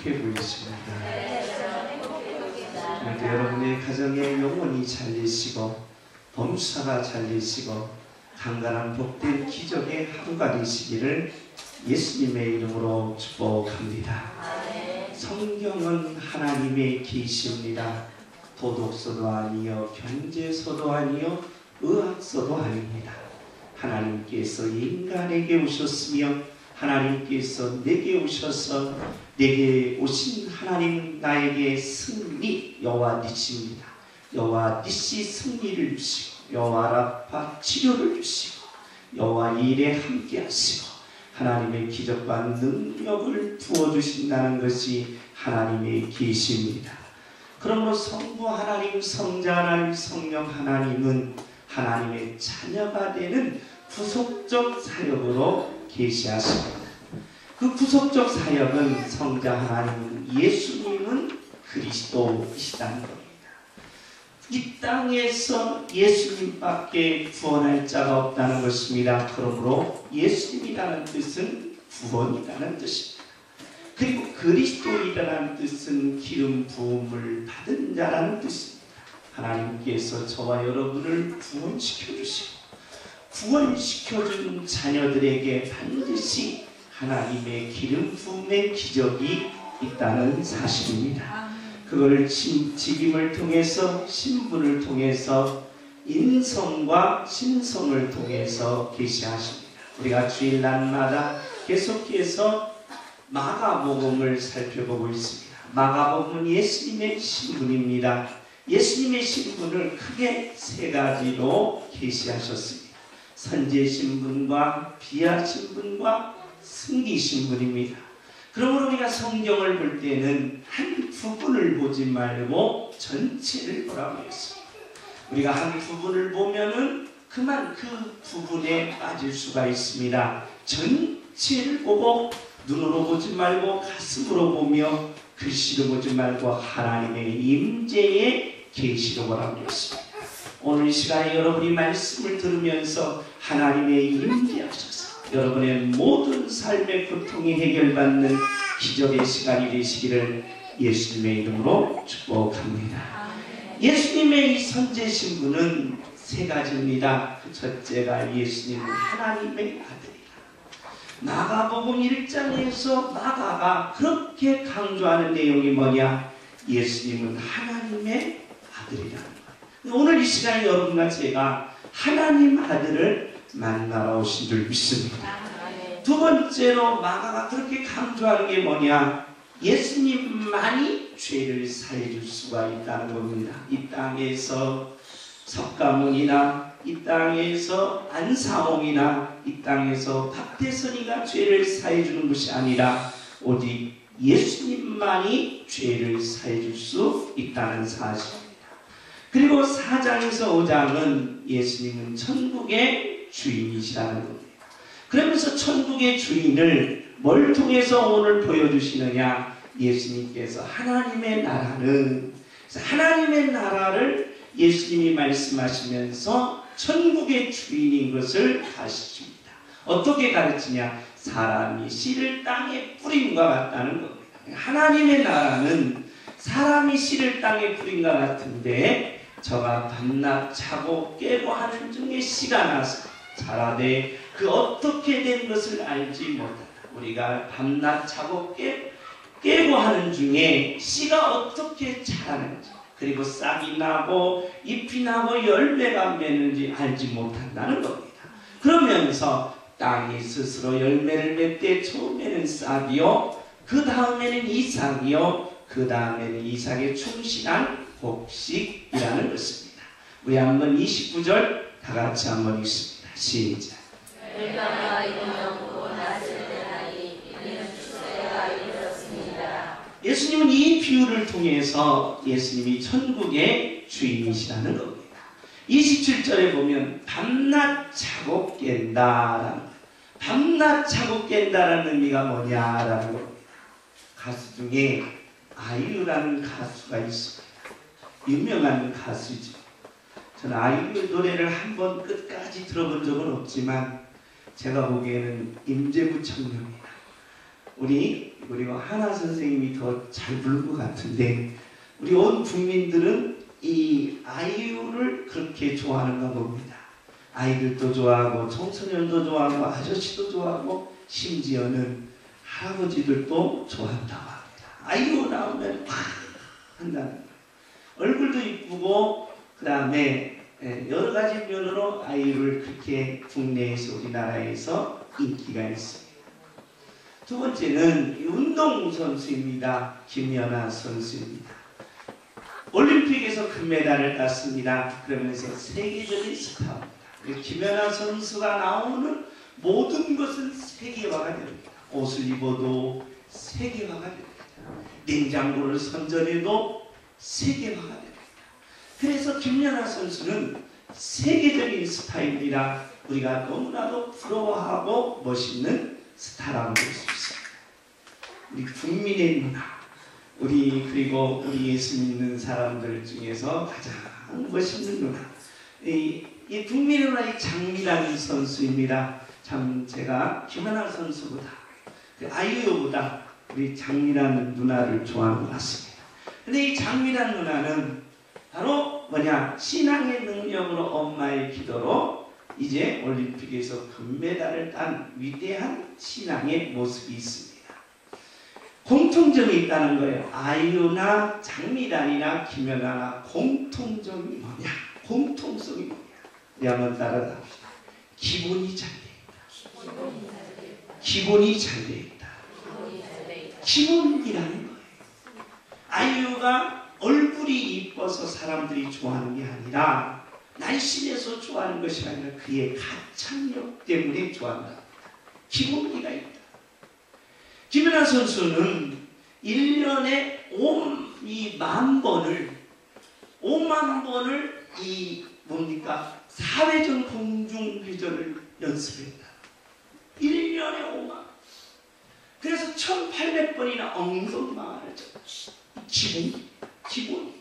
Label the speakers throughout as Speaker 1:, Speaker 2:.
Speaker 1: 보이십니다. 오늘도 여러분의 가정에 영혼이 잘리시고 범사가 잘리시고 강건한 복된 기적의 하루가 되시기를 예수님의 이름으로 축복합니다. 성경은 하나님의 계시입니다. 도덕서도 아니요 경제서도 아니요 의학서도 아닙니다. 하나님께서 인간에게 오셨으며 하나님께서 내게 오셔서 내게 오신 하나님은 나에게 승리 여호와 니시입니다. 여호와 니시 승리를 주시고 여호와 라파 치료를 주시고 여호와 일에 함께 하시고 하나님의 기적과 능력을 부어주신다는 것이 하나님의 계시입니다. 그러므로 성부 하나님, 성자 하나님, 성령 하나님은 하나님의 자녀가 되는 구속적 사역으로 계시하십니다. 그 구속적 사역은 성자 하나님은 예수님은 그리스도이시다는 겁니다. 이 땅에서 예수님밖에 구원할 자가 없다는 것입니다. 그러므로 예수님이라는 뜻은 구원이라는 뜻입니다. 그리고 그리스도이라는 뜻은 기름 부음을 받은 자라는 뜻입니다. 하나님께서 저와 여러분을 구원시켜 주시고 구원시켜준 자녀들에게 반드시 하나님의 기름 부음의 기적이 있다는 사실입니다. 그걸 직임을 통해서 신분을 통해서 인성과 신성을 통해서 계시하십니다. 우리가 주일날마다 계속해서 마가복음을 살펴보고 있습니다. 마가복음은 예수님의 신분입니다. 예수님의 신분을 크게 세 가지로 계시하셨습니다. 선지 신분과 비아 신분과 승기 신분입니다. 그러므로 우리가 성경을 볼 때는 한 부분을 보지 말고 전체를 보라고 했습니다. 우리가 한 부분을 보면은 그만 그 부분에 빠질 수가 있습니다. 전체를 보고 눈으로 보지 말고 가슴으로 보며 글씨로 보지 말고 하나님의 임재의 계시로 보라고 했습니다. 오늘 이 시간에 여러분이 말씀을 들으면서 하나님의 임재하셔서 여러분의 모든 삶의 고통이 해결받는 기적의 시간이 되시기를 예수님의 이름으로 축복합니다. 예수님의 이 선제 신분은 세 가지입니다. 그 첫째가 예수님은 하나님의 아들이다. 마가복음 1장에서 마가가 그렇게 강조하는 내용이 뭐냐? 예수님은 하나님의 아들이라는 거예요. 오늘 이 시간에 여러분과 제가 하나님 아들을 만나러 오신 줄 믿습니다. 두 번째로 마가가 그렇게 강조하는 게 뭐냐? 예수님만이 죄를 사해줄 수가 있다는 겁니다. 이 땅에서 석가모니나 이 땅에서 안사홍이나 이 땅에서 박대선이가 죄를 사해주는 것이 아니라 오직 예수님만이 죄를 사해줄 수 있다는 사실입니다. 그리고 4장에서 5장은 예수님은 천국의 주인이시라는 겁니다. 그러면서 천국의 주인을 뭘 통해서 오늘 보여주시느냐? 예수님께서 하나님의 나라는, 하나님의 나라를 예수님이 말씀하시면서 천국의 주인인 것을 가르칩니다. 어떻게 가르치냐? 사람이 씨를 땅에 뿌림과 같다는 겁니다. 하나님의 나라는 사람이 씨를 땅에 뿌림과 같은데 저가 밤낮 자고 깨고 하는 중에 씨가 나서 자라되 그 어떻게 된 것을 알지 못하다. 우리가 밤낮 자고 깨고 하는 중에 씨가 어떻게 자라는지 그리고 싹이 나고 잎이 나고 열매가 맺는지 알지 못한다는 겁니다. 그러면서 땅이 스스로 열매를 맺되 처음에는 싹이요 그 다음에는 이삭이요 그 다음에는 이삭에 충실한 곡식이라는 것입니다. 우리 한번 29절 다 같이 한번 읽습니다. 시작. 예수님은 이 비유를 통해서 예수님이 천국의 주인이시라는 겁니다. 27절에 보면 밤낮 자고 깬다. 밤낮 자고 깬다라는 의미가 뭐냐라는 겁니다. 가수 중에 아이유라는 가수가 있습니다. 유명한 가수죠. 저는 아이유 노래를 한번 끝까지 들어본 적은 없지만 제가 보기에는 임재부 청년이나 그리고 하나 선생님이 더 잘 부른 것 같은데, 우리 온 국민들은 이 아이유를 그렇게 좋아하는가 봅니다. 아이들도 좋아하고 청소년도 좋아하고 아저씨도 좋아하고 심지어는 할아버지들도 좋아한다고 합니다. 아이유 나오면 팍 한다는 거예요. 얼굴도 이쁘고 그 다음에 여러 가지 면으로 아이유를 그렇게 국내에서 우리나라에서 인기가 있습니다. 두 번째는 운동선수입니다. 김연아 선수입니다. 올림픽에서 금메달을 땄습니다. 그러면서 세계적인 스타입니다. 김연아 선수가 나오는 모든 것은 세계화가 됩니다. 옷을 입어도 세계화가 됩니다. 냉장고를 선전해도 세계화가 됩니다. 그래서 김연아 선수는 세계적인 스타입니다. 우리가 너무나도 부러워하고 멋있는 스타라고 볼 수 있습니다. 우리 국민의 누나, 그리고 우리 예수 믿는 사람들 중에서 가장 멋있는 누나, 이 국민의 누나의 장미란 선수입니다. 참 제가 김연아 선수보다 아이유보다 우리 장미란 누나를 좋아하는 것 같습니다. 근데 이 장미란 누나는 바로 신앙의 능력으로 엄마의 기도로 이제 올림픽에서 금메달을 딴 위대한 신앙의 모습이 있습니다. 공통점이 있다는 거예요. 아이유나 장미란이나 김연아나 공통점이 뭐냐? 공통성이 뭐냐? 우리 한번 따라다 봅시다. 기본이 잘 돼 있다. 기본이 잘 돼 있다. 기본이라는 거예요. 아이유가 얼굴이 이뻐서 사람들이 좋아하는 게 아니라 날씬해서 좋아하는 것이 아니라 그의 가창력 때문에 좋아한다. 기본기가 있다. 김연아 선수는 1년에 5만 번을 4회전 공중회전을 연습했다. 1년에 5만. 그래서 1800번이나 엉성망을 기본.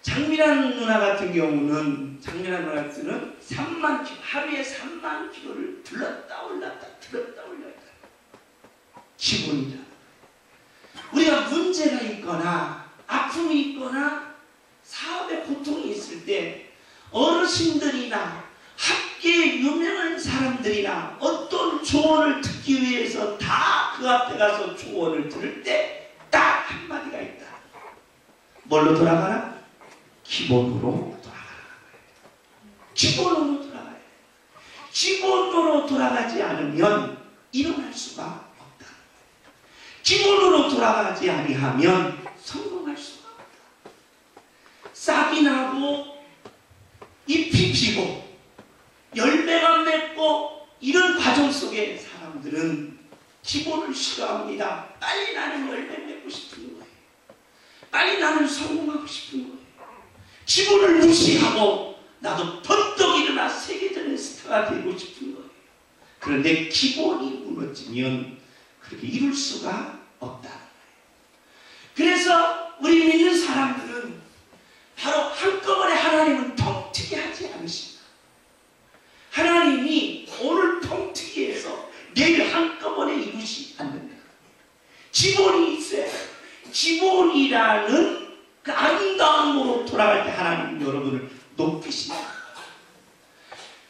Speaker 1: 장미란 누나 같은 경우는 3만 킬로, 하루에 3만 킬로를 들었다 올랐다 기본이다. 우리가 문제가 있거나 아픔이 있거나 사업에 고통이 있을 때 어르신들이나 학계에 유명한 사람들이나 어떤 조언을 듣기 위해서 다 그 앞에 가서 조언을 들을 때 딱 한마디가 있다. 뭘로 돌아가라? 기본으로 돌아가라. 기본으로 돌아가야 돼. 기본으로 돌아가지 않으면 일어날 수가 없다. 기본으로 돌아가지 아니하면 성공할 수가 없다. 싹이 나고 잎이 피고 열매가 맺고 이런 과정 속에 사람들은 기본을 싫어합니다. 빨리 나는 열매 맺고 싶은 거예요. 빨리 나는 성공하고 싶은 거예요. 기본을 무시하고 나도 번떡 일어나 세계적인 스타가 되고 싶은 거예요. 그런데 기본이 무너지면 그렇게 이룰 수가 없다는 거예요. 그래서 우리 믿는 사람들은 바로 한꺼번에 하나님은 펑튀기 하지 않으십니다. 하나님이 오늘 펑튀기 해서 내일 한꺼번에 이루지 않는다. 기본이 있어야 해요. 기본이라는 그 아름다움으로 돌아갈 때 하나님 여러분을 높이신다.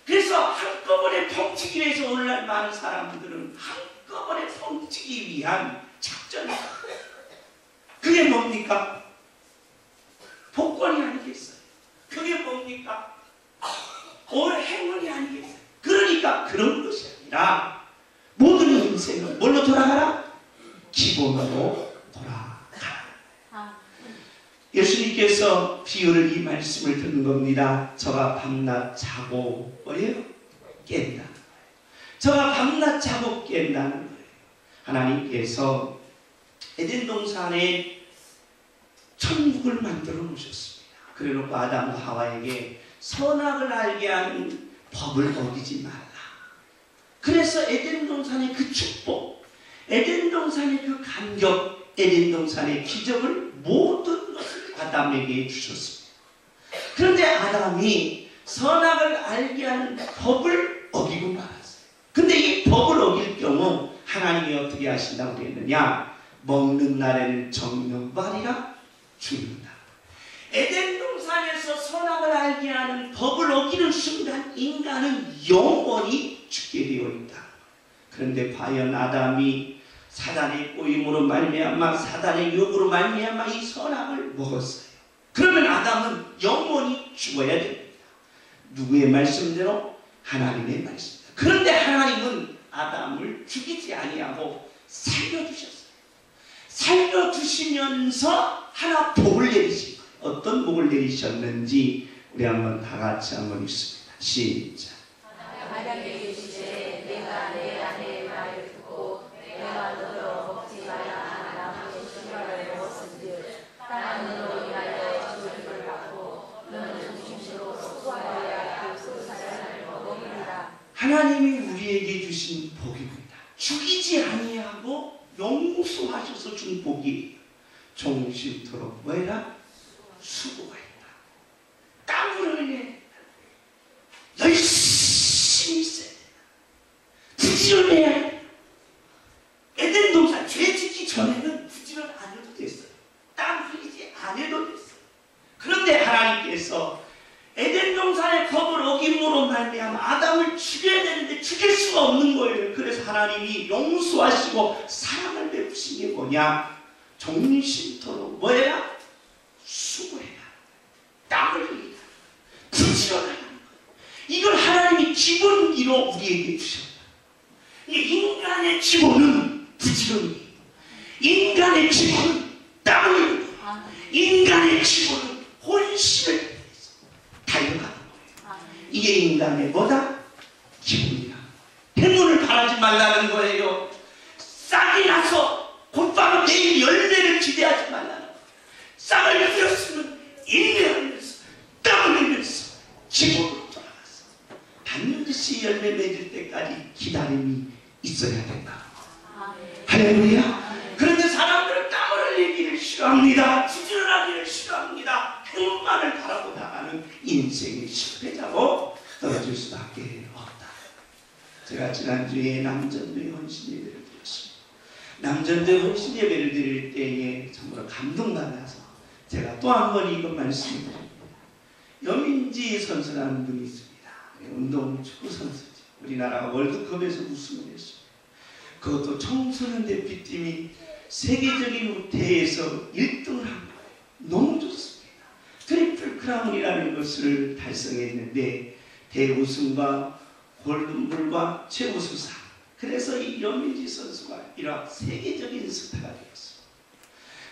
Speaker 1: 그래서 한꺼번에 펑튀기 위해서 오늘날 많은 사람들은 한꺼번에 펑튀기 위한 작전이다. 그게 뭡니까? 복권이 아니겠어요? 그게 뭡니까? 오늘 행운이 아니겠어요? 그러니까 그런 것이 아니라 모든 인생은 뭘로 돌아가라? 기본으로 돌아가라. 예수님께서 비유를 이 말씀을 듣는 겁니다. 저가 밤낮 자고 뭐예요? 깬다는 거예요. 저가 밤낮 자고 깬다는 거예요. 하나님께서 에덴 동산에 천국을 만들어 놓으셨습니다. 그래놓고 아담과 하와에게 선악을 알게 하는 법을 어기지 말라. 그래서 에덴 동산의 그 축복, 에덴 동산의 그 감격, 에덴 동산의 기적을 모든 것을 아담에게 주셨습니다. 그런데 아담이 선악을 알게 하는 법을 어기고 말았어요. 근데 이 법을 어길 경우 하나님이 어떻게 하신다고 그랬느냐? 먹는 날에는 정령발이라 죽는다. 에덴 동산에서 선악을 알게 하는 법을 어기는 순간 인간은 영원히 죽게 되어 있다. 그런데 과연 아담이 사단의 꼬임으로 말미암아 사단의 유혹으로 말미암아 이 선악을 먹었어요. 그러면 아담은 영원히 죽어야 됩니다. 누구의 말씀대로? 하나님의 말씀대로. 그런데 하나님은 아담을 죽이지 아니하고 살려주셨어요. 살려주시면서 하나 복을 내리신 거예요. 어떤 복을 내리셨는지 우리 한번 다 같이 한번 읽습니다. 시작.
Speaker 2: 아담에게 이르시되 내가 내 아내의 말을 듣고 내가 너로 먹지 말라 한 나무의 실과를 먹었은즉 땅으로 인하여 저주를 받고 너는 중심으로 수고하여야 그 사자를 먹으리라.
Speaker 1: 하나님이 우리에게 주신 복입니다. 죽이지 아니하고 용서하셔서 준 복이에요. 종신토록 뭐해라? 수고가 있다. 땀을 흘려 열심히 써야 된다. 부지런해야 된다. 에덴 동산 죄 짓기 전에는 부지런 안 해도 됐어요. 땀 흘리지 안 해도 됐어요. 그런데 하나님께서 에덴 동산의 법을 어김으로 말미암아 아담을 죽여야 되는데 죽일 수가 없는 거예요. 그래서 하나님이 용서하시고 사랑을 베푸신 게 뭐냐? 종신토록 뭐해라? 수고해라. 땀을 흘리라. 부지런하라. 이걸 하나님이 기본기로 우리에게 주셨다. 인간의 기본은 부지런이에요. 인간의 기본은 땀을 흘리고 인간의 기본은 혼신을 위해서 달려가는 거예요. 이게 인간의 뭐다? 기본이야. 행운을 바라지 말라는 거예요. 싹이 나서 곧바로 내일 열매를 기대하지 말라는 거예요. 싹을 뿌렸으면 인내하면서 땀을 흘리면서 기본으로 돌아가서 반드시 열매 맺을 때까지 기다림이 있어야 된다. 할렐루야. 그런데 사람들은 땀을 흘리기를 싫어합니다. 부지런하기를 싫어합니다. 행운만을 바라고 나가는 인생의 실패자로 떨어질 수밖에 없다. 제가 지난주에 남전도의 헌신 예배를 드렸습니다. 남전도의 헌신 예배를 드릴 때에 정말 감동받아서 제가 또 한 번 이것 말씀드립니다. 여민지 선수라는 분이 있습니다. 운동 축구 선수죠. 우리나라가 월드컵에서 우승을 했습니다. 그것도 청소년 대표팀이 세계적인 무대에서 1등을 한 거예요. 너무 좋습니다. 트리플 크라운이라는 것을 달성했는데 대우승과 골든볼과 최우수상. 그래서 이 여민지 선수가 이런 세계적인 스타가 되었어요.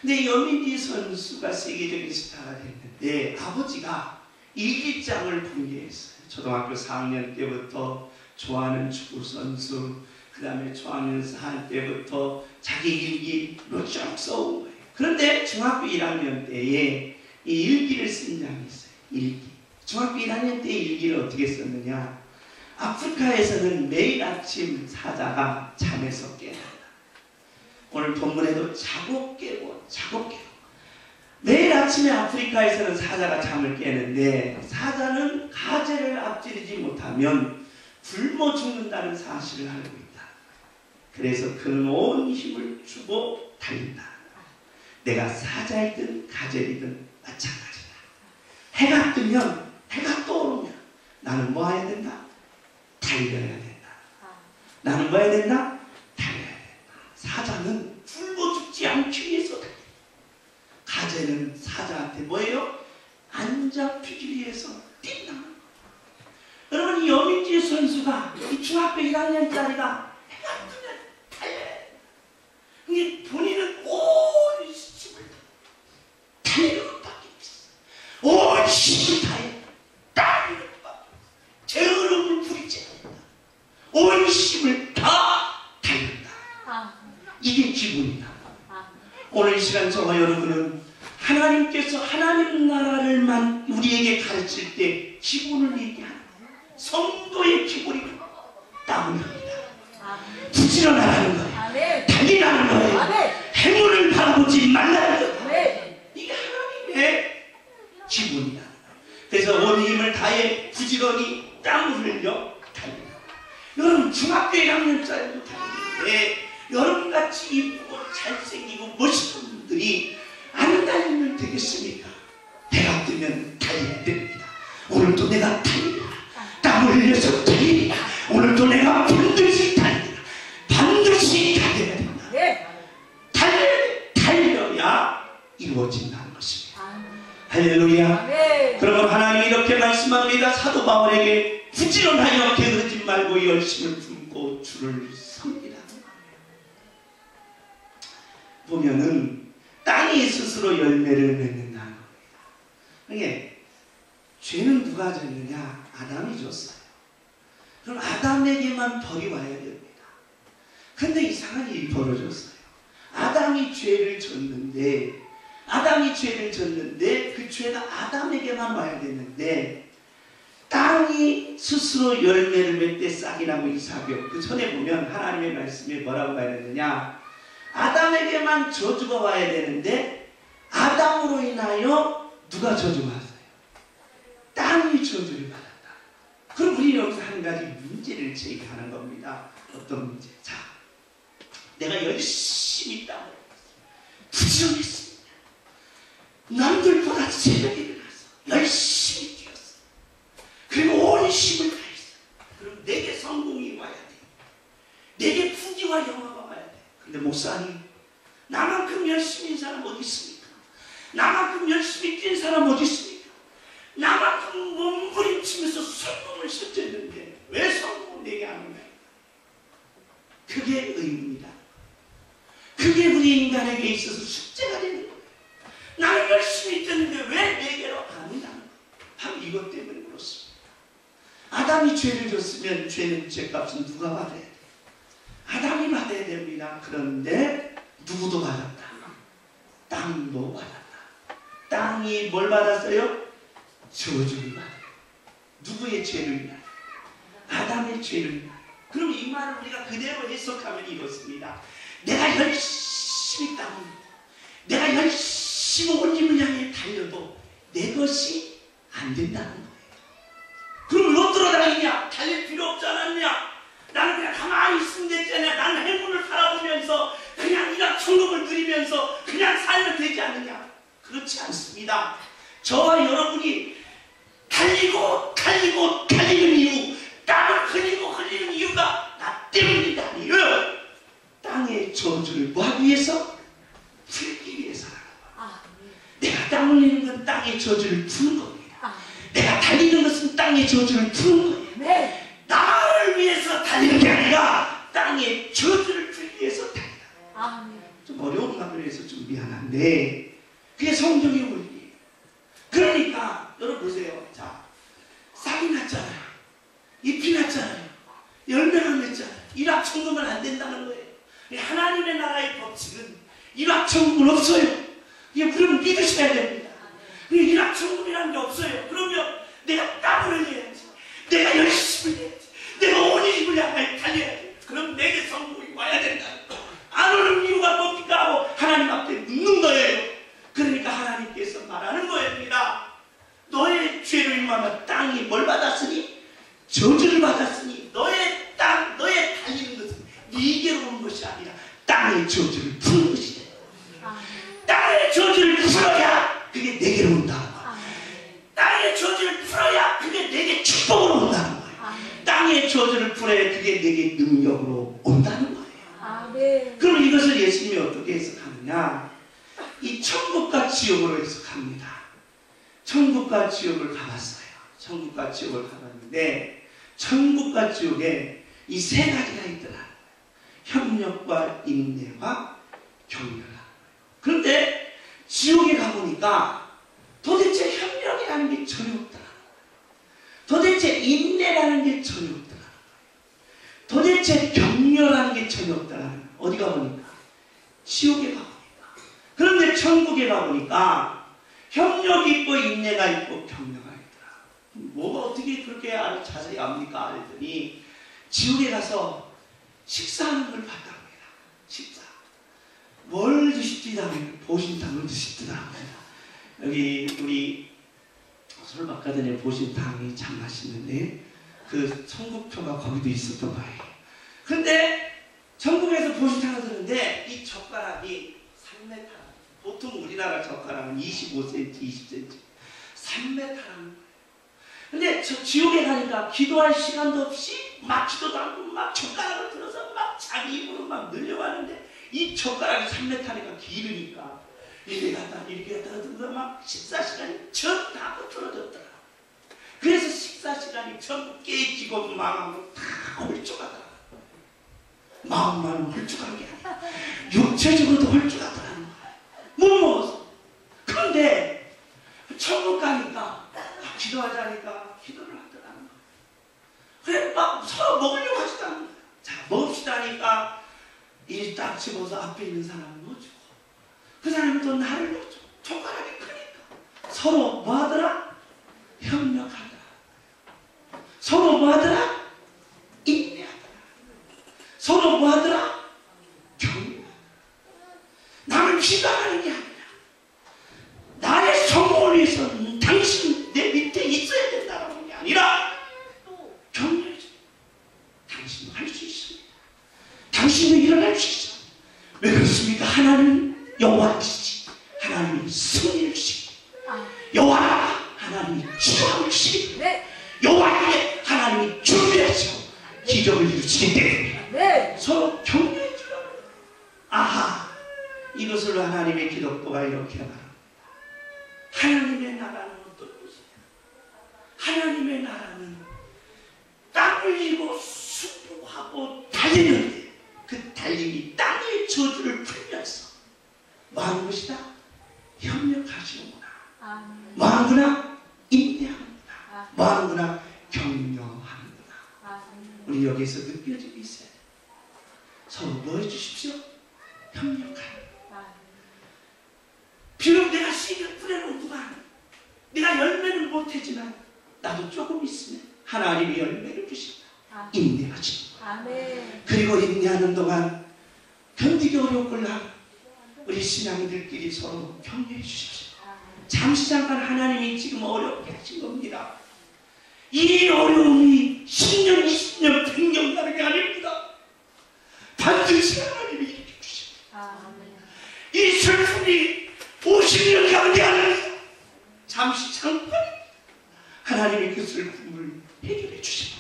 Speaker 1: 근데 여민지 선수가 세계적인 스타가 됐는데 아버지가 일기장을 공개했어요. 초등학교 4학년 때부터 좋아하는 축구 선수, 그 다음에 좋아하는 살 때부터 자기 일기로 쭉 써온 거예요. 그런데 중학교 1학년 때에 이 일기를 쓴 장이 있어요. 일기. 중학교 1학년 때 일기를 어떻게 썼느냐? 아프리카에서는 매일 아침 사자가 잠에서 깨난다. 오늘 본문에도 자고 깨고 자고 깨고. 매일 아침에 아프리카에서는 사자가 잠을 깨는데 사자는 가재를 앞지르지 못하면 굶어 죽는다는 사실을 알고 있다. 그래서 그는 온 힘을 주고 달린다. 내가 사자이든 가재이든 마찬가지다. 해가 뜨면, 해가 떠오르면 나는 뭐 해야 된다? 달려야 된다. 나는 뭐 해야 된다? 달려야 된다. 사자는 굶어 죽지 않기 위해서 달린다. 가재는 사자한테 뭐예요? 안 잡히기 위해서 뛴다. 여러분, 이 여민지 선수가 이 중학교 1학년짜리가 해가 뜨면 달려야 돼. 근데 본인은 온 힘을 달리는 것밖에 없어. 온 힘을 다해 달리는 것밖에 없어. 게으름을 부리지 않는다. 온 힘을 다 달린다. 이게 기분이다. 오늘 이 시간 저와 여러분은 하나님께서 하나님 나라를만 우리에게 가르칠 때 기분을 얘기하는 성도의 기분이 땀을 흘립니다. 부지런하라는 거예요. 달리라는 거예요. 행운을 바라보지 말라는 거예요. 이게 하나님의 기분이라는 거예요. 그래서 온 힘을 다해 부지런히 땀을 흘려 달린다. 여러분, 중학교 1학년짜리도 달리는데 여러분같이 이쁘고 잘생기고 멋있는 분들이 안 달리면 되겠습니까? 배가 뜨면 달려야 됩니다. 오늘도 내가 달리라. 땀 흘려서 달리라. 오늘도 내가 반드시 달리라. 반드시 달려야 된다. 달려야 이루어진다는 것입니다. 할렐루야. 그러면 하나님이 이렇게 말씀합니다. 사도 바울에게 부지런하여 게으르지 말고 열심을 품고 주를 섭니다. 보면은 땅이 스스로 열매를 맺는다는 겁니다. 이게 죄는 누가 졌느냐? 아담이 줬어요. 그럼 아담에게만 벌이 와야 됩니다. 근데 이상한 일이 벌어졌어요. 아담이 죄를 졌는데 그 죄가 아담에게만 와야 됐는데 땅이 스스로 열매를 맺되 싹이 나고 이삭이요. 그 전에 보면 하나님의 말씀에 뭐라고 봐야 되느냐? 아담에게만 저주가 와야 되는데 아담으로 인하여 누가 저주받았어요? 땅이 저주를 받았다. 그럼 우리 여기서 한 가지 문제를 제기하는 겁니다. 어떤 문제? 자, 내가 열심히 땀을 부지런했습니다. 남들보다 새벽에 일어나서 열심히 뛰었어. 그리고 온 힘을 다했어. 그럼 내게 성공이 와야 돼. 내게 부귀와 영화가 와야 돼. 근데 목사님, 나만큼 열심히 뛴 사람 어디 있습니까? 나만큼 열심히 뛴 사람 어디 있습니까? 나만큼 몸부림치면서 성공을 실천했는데 왜 성공을 내게 안 오냐? 그게 의문이다. 그게 우리 인간에게 있어서 숙제가 되는 거예요. 나는 열심히 뛰었는데 왜 내게로 안 온다는 거예요. 바로 이것 때문에 그렇습니다. 아담이 죄를 졌으면 죄는 죄값은 누가 받아야 돼요? 아담이 받아야 됩니다. 그런데 누구도 받았다. 땅도 받았다. 땅이 뭘 받았어요? 저주를 받아요. 누구의 죄를 위하여? 아담의 죄를 위하여. 그럼 이 말을 우리가 그대로 해석하면 이렇습니다. 내가 열심히 땀을 흘리고 내가 열심히 온 힘을 향해 달려도 내 것이 안 된다는 거예요. 그럼 로또로 다니냐? 달릴 필요 없지 않았냐? 나는 그냥 가만히 있으면 됐잖아. 나는 행운을 살아보면서 그냥 일확천금을 누리면서 그냥 살면 되지 않느냐? 그렇지 않습니다. 저와 여러분이 달리는 이유, 땀을 흘리는 이유가 나 때문이 아니에요. 땅의 저주를 뭐하기 위해서? 풀기 위해서라는 거예요. 내가 땀 흘리는 건 땅의 저주를 푸는 겁니다. 내가 달리는 것은 땅의 저주를 푸는 거예요. 나를 위해서 달리는 게 아니라 땅의 저주를 풀기 위해서 달린다. 좀 어려운 말을 해서 좀 미안한데 그게 성경의 원리예요. 그러니까 여러분 보세요. 자, 싹이 났잖아요. 잎이 났잖아요. 열매가 맺잖아요. 일확천금은 안 된다는 거예요. 하나님의 나라의 법칙은 일확천금은 없어요. 이게 그러면 믿으셔야 됩니다. 일확천금이라는 게 없어요. 그러면 내가 땀을 흘려야지. 내가 열심히 해야지. 내가 온 힘을 향해 달려야지. 그럼 내게 성공이 와야 된다. 안 오는 이유가 뭡니까? 하고 하나님 앞에 묻는 거예요. 그러니까 하나님께서 말하는 거입니다. 너의 죄로 인하여 땅이 뭘 받았으니? 저주를 받았으니 너의 땅, 너의 달리는 것은 네게로 온 것이 아니라 땅의 저주를 푸는 것이다. 땅의 저주를 풀어야 그게 내게로 온다. 땅의 저주를 풀어야 그게 내게 축복으로 온다는 거예요. 땅의 저주를 풀어야 그게 내게 능력으로 온다는 거예요. 그럼 이것을 예수님이 어떻게 해석하느냐? 이 천국과 지옥으로 해석합니다. 천국과 지옥을 가봤어요. 천국과 지옥을 가봤는데 천국과 지옥에 이 세 가지가 있더라. 협력과 인내와 격려라. 그런데 지옥에 가보니까 도대체 협력이라는 게 전혀 없더라. 도대체 인내라는 게 전혀 없더라. 도대체 격려라는 게 전혀 없더라. 어디 가보니까? 지옥에 가보니까. 그런데 천국에 가보니까 협력이 있고 인내가 있고 격려가 있더라. 뭐가 어떻게 그렇게 자세히 압니까? 그랬더니 지옥에 가서 식사하는 걸 봤답니다. 식사. 뭘 드시더라고요? 보신탕을 드시더라고요. 여기 우리 솔박가든의 보신탕이 참 맛있는데 그 천국표가 거기도 있었던 거예요. 근데 전국에서 보시타가 드는데 이 젓가락이 3m. 보통 우리나라 젓가락은 25cm, 20cm. 3m라는 거예요. 근데 저 지옥에 가니까 기도할 시간도 없이 막 기도도 않고 막 젓가락을 들어서 막 자기 입으로 막 늘려가는데 이 젓가락이 3m니까 길으니까 이렇게 갔다 이렇게 갔다 들어서 막 식사 시간이 전부 다 흐트러졌더라. 그래서 식사 시간이 전부 깨지고 망하고 다 홀쭉하더라. 마음만 홀쭉한 게 아니야. 육체적으로도 홀쭉하더라는 거야. 못 먹었어. 그런데 천국 가니까 기도하자니까 기도를 하더라는 거야. 그래 막 서로 먹으려고 하지도 않는 거야. 자 먹읍시다 하니까 이 딱 집어서 앞에 있는 사람을 넣어주고 그 사람이 또 나를 넣어주고 젓가락이 크니까 서로 뭐 하더라? 협력하더라. 서로 뭐 하더라? 인내하더라. 서로 뭐 하더라? 격려하더라. 나를 비방하는 게 아니라 나의 성공을 위해서는 당신 내 밑에 있어야 된다는 게 아니라 격려해줘. 당신도 할 수 있습니다. 당신도 일어날 수 있습니다. 왜 그렇습니까? 하나님은 여호와이시지. 하나님이 승리를 주시고 여호와 하나님이 치료를 주시고 여호와에게 하나님이 준비하시고 기적을 이루시기 때문에 서로 격려해 주라고. 아하, 이것으로 하나님의 기독교가 이렇게 말합니다. 하나님의 나라는 어떤 것이냐? 하나님의 나라는 땀 흘리고 수고하고 달리는데 그 달림이 땅의 저주를 풀면서 뭐 하는 것이다? 협력하시는구나. 뭐 하는구나? 인내하는구나. 뭐 하는구나? 격려하는구나. 우리 여기서 느껴지고 있어야 돼. 서로 뭐 해주십시오? 협력하는. 비록 내가 씨를 뿌려놓은 동안 내가 열매는 못하지만 나도 조금 있으면 하나님이 열매를 주신다. 인내하시는 거야. 그리고 인내하는 동안 견디기 어렵구나. 우리 신앙인들끼리 서로 격려해 주십시오. 잠시 잠깐 하나님이 지금 어렵게 하신 겁니다. 이 어려움이 10년, 20년, 100년 가는 게 아닙니다. 반드시 하나님이 일으켜 주십니다. 이 슬픔이 50년 가는 게 아닙니다. 잠시 잠깐 하나님이 그 슬픔을 해결해 주십니다.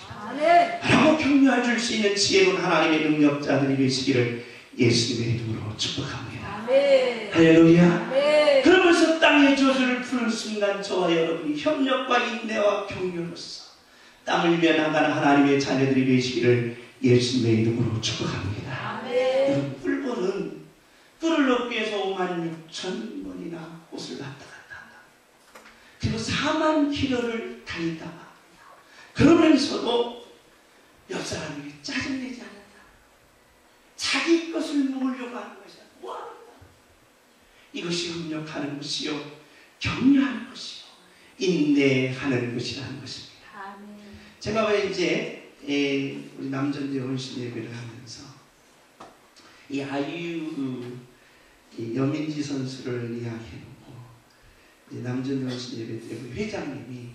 Speaker 1: 라고 격려해 줄 수 있는 지혜로운 하나님의 능력자들이 되시기를 예수님의 이름으로 축복합니다. 할렐루야. 그러면서 땅의 저주를 푸는 순간 저와 여러분이 협력과 인내와 격려로서 땅을 밀어나가는 하나님의 자녀들이 되시기를 예수님의 이름으로 축복합니다. 여러분, 꿀벌은 꿀을 얻기 위해서 56,000번이나 꽃을 왔다 갔다 한다. 그리고 4만 킬로를 달리다가 그러면서도 옆 사람에게 짜증내지 않는다. 자기 것을 먹으려고 하는 것이야. 뭐하는 거야? 이것이 협력하는 것이요, 격려하는 것이요, 인내하는 것이라는 것입니다. 제가 왜 이제 우리 남전대 혼신 예배를 하면서 이 아이유 여민지 선수를 이야기해놓고 이제 남전대 혼신 예배 때 우리 회장님이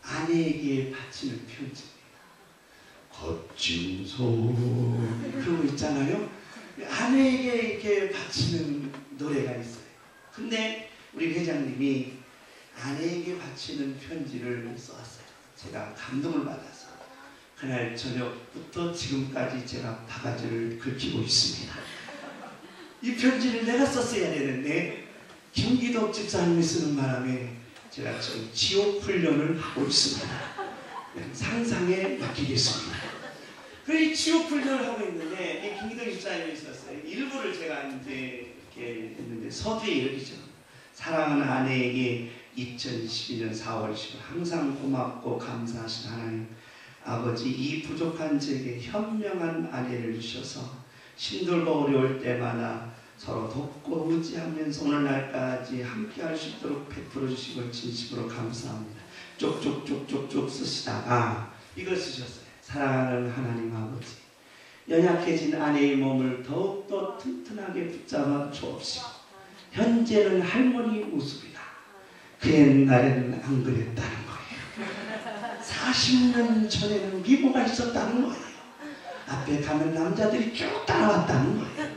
Speaker 1: 아내에게 바치는 편지입니다. 거친 손 그러고 있잖아요. 아내에게 이렇게 바치는 노래가 있어요. 근데 우리 회장님이 아내에게 바치는 편지를 써왔어요. 제가 감동을 받아서 그날 저녁부터 지금까지 제가 바가지를 긁히고 있습니다. 이 편지를 내가 썼어야 되는데 김기덕 집사님이 쓰는 바람에 제가 지금 지옥 훈련을 하고 있습니다. 상상에 맡기겠습니다. 그 지옥 훈련을 하고 있는데 이 김기덕 집사님이 썼어요. 일부를 제가 이제 이렇게 했는데 서두에 이렇게죠. 사랑하는 아내에게 2012년 4월 10일 항상 고맙고 감사하신 하나님 아버지, 이 부족한 제게 현명한 아내를 주셔서 힘들고 어려울 때마다 서로 돕고 의지하면서 오늘날까지 함께 할 수 있도록 베풀어 주시고 진심으로 감사합니다. 쪽쪽쪽쪽쪽 쓰시다가 이걸 쓰셨어요. 사랑하는 하나님 아버지, 연약해진 아내의 몸을 더욱더 튼튼하게 붙잡아 주옵시고 현재는 할머니 모습이다. 그 옛날에는 안 그랬다는 거예요. 40년 전에는 미모가 있었다는 거예요. 앞에 가면 남자들이 쭉 따라왔다는 거예요.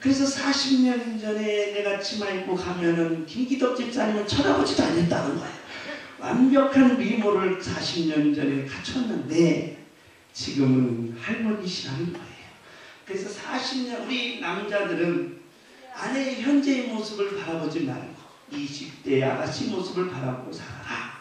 Speaker 1: 그래서 40년 전에 내가 치마 입고 가면은 김기덕 집사님은 쳐다보지도 않았다는 거예요. 완벽한 미모를 40년 전에 갖췄는데 지금은 할머니시라는 거예요. 그래서 40년 우리 남자들은 아내의 현재의 모습을 바라보지 말고 20대 아가씨 모습을 바라보고 살아라.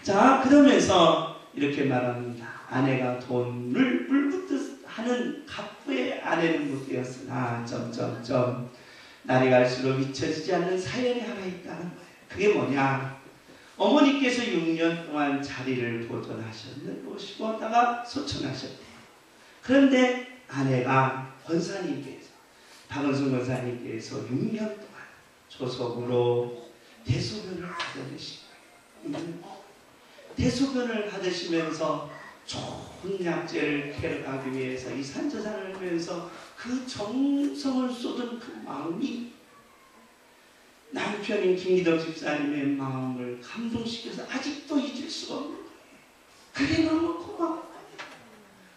Speaker 1: 자, 그러면서 이렇게 말합니다. 아내가 돈을 물붓듯 하는 갑부의 아내는 못되었으나 점점점 날이 갈수록 잊혀지지 않는 사연이 하나 있다는 거예요. 그게 뭐냐? 어머니께서 6년 동안 자리를 보존하셨다가 소천하셨대요. 그런데 아내가 권사님께서 박은순 권사님께서 6년 동안 조속으로 대소변을 받으시고 대소변을 받으시면서 좋은 약재를 캐러 가기 위해서 이 산저산을 하면서 그 정성을 쏟은 그 마음이 남편인 김기덕 집사님의 마음을 감동시켜서 아직도 잊을 수가 없는 거예요. 그게 너무 고마운 거예요.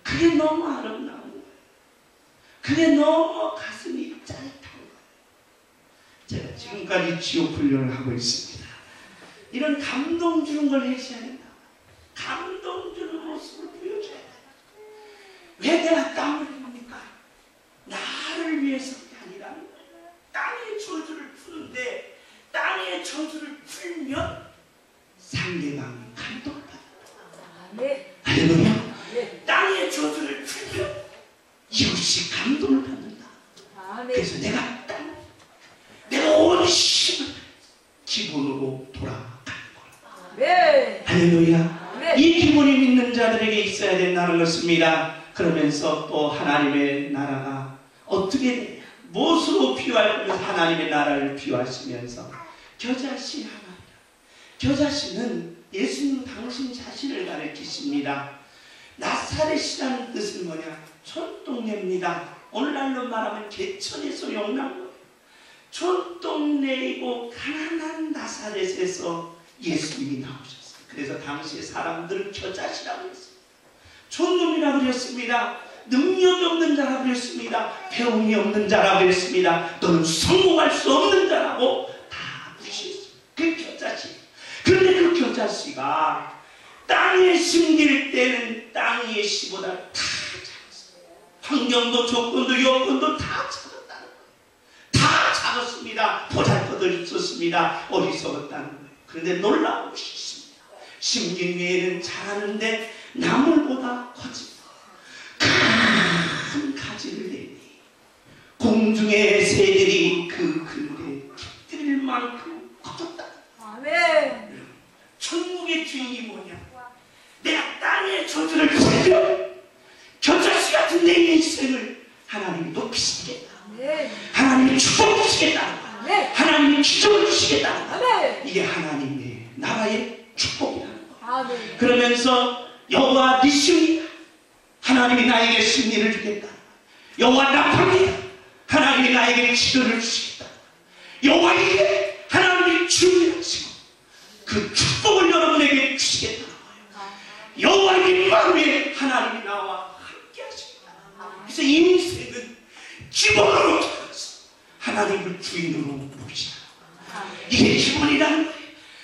Speaker 1: 그게 너무 아름다운 거예요. 그게 너무 가슴이 짜릿한 거예요. 제가 지금까지 지옥 훈련을 하고 있습니다. 이런 감동 주는 걸 해셔야 된다. 감동 주는 모습을 보여줘야 된다. 왜 내가 땀을 흘립니까? 나를 위해서가 아니라 땅의 저주를 푸는데 땅의 저주를 풀면 상대방이 감동을 받는다.
Speaker 2: 네.
Speaker 1: 할렐루야.
Speaker 2: 네.
Speaker 1: 땅의 저주를 풀면 이웃이 감동을 받는다.
Speaker 2: 네.
Speaker 1: 그래서 내가 온 힘을 기본으로 돌아가는 거야.
Speaker 2: 네.
Speaker 1: 할렐루야.
Speaker 2: 네.
Speaker 1: 이 기본이 믿는 자들에게 있어야 된다는 것입니다. 그러면서 또 하나님의 나라가 어떻게 되냐, 무엇으로 비유할 거면서 하나님의 나라를 비유하시면서 겨자씨 하나이라. 겨자씨는 예수님 당신 자신을 가리키십니다. 나사렛이라는 뜻은 뭐냐? 촌동네입니다. 오늘날로 말하면 개천에서 용난 거예요. 촌동네이고 가난한 나사렛에서 예수님이 나오셨어요. 그래서 당시에 사람들은 겨자씨라고 했어요. 촌놈이라고 그랬습니다. 능력이 없는 자라고 그랬습니다. 배움이 없는 자라고 그랬습니다. 너는 성공할 수 없는 자라고 다 무시했어요. 그게 겨자씨. 그런데 그 겨자씨가 땅에 심길 때는 땅 위의 씨보다 다 작았어요. 환경도 조건도 여건도 다 작았다는 거예요. 다 작았습니다. 보잘것없이 있었습니다. 어리석었다는 거예요. 그런데 놀라운 것이 있습니다. 심긴 위에는 자라는데 나물보다 커집니다. 큰 가지를 내니 공중의 새들이 그 그늘에 깃들 만큼 커졌다.
Speaker 2: 아멘.
Speaker 1: 천국의 주인이 뭐냐? 내가 땅의 저주를 풀면 겨자씨 같은 내 인생을 하나님이 높이시겠다.
Speaker 2: 네.
Speaker 1: 하나님이 축복주시겠다는 거야.
Speaker 2: 네.
Speaker 1: 하나님이 기적을 주시겠다는 거야.
Speaker 2: 네.
Speaker 1: 이게 하나님의 나라의 축복이라는 거야.
Speaker 2: 아멘.
Speaker 1: 그러면서 여호와 니시입니다. 하나님이 나에게 승리를 주겠다. 여호와 라파입니다. 하나님이 나에게 치료를 주시겠다. 여호와 이레, 하나님이 주님이시고 그 축복을 여러분에게 주시겠다는 거예요. 여호와 임마누엘, 하나님이 나와 함께 하십니다. 그래서 인생은 기본으로 들어가서 하나님을 주인으로 모시다. 이게 기본이라는 거예요.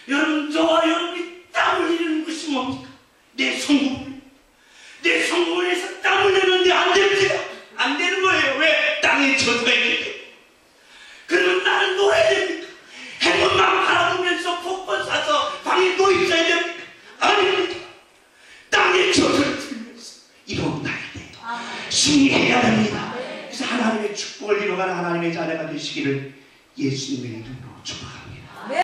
Speaker 1: 여러분, 저와 여러분이 땀 흘리는 것이 뭡니까? 내 성공을 해서 땀을 내는데 안 됩니다. 안 되는 거예요. 왜? 땅에 저주가 있기 때문에. 그러면 나는 놀아야 됩니까? 행운만 바라보면서 복권 사서 방에 누워 있어야 됩니까? 아닙니다. 땅에 저주를 풀면서 일어나야 돼요. 승리해야 됩니다. 그래서 하나님의 축복을 이뤄가는 하나님의 자녀가 되시기를 예수님의 이름으로 축복합니다.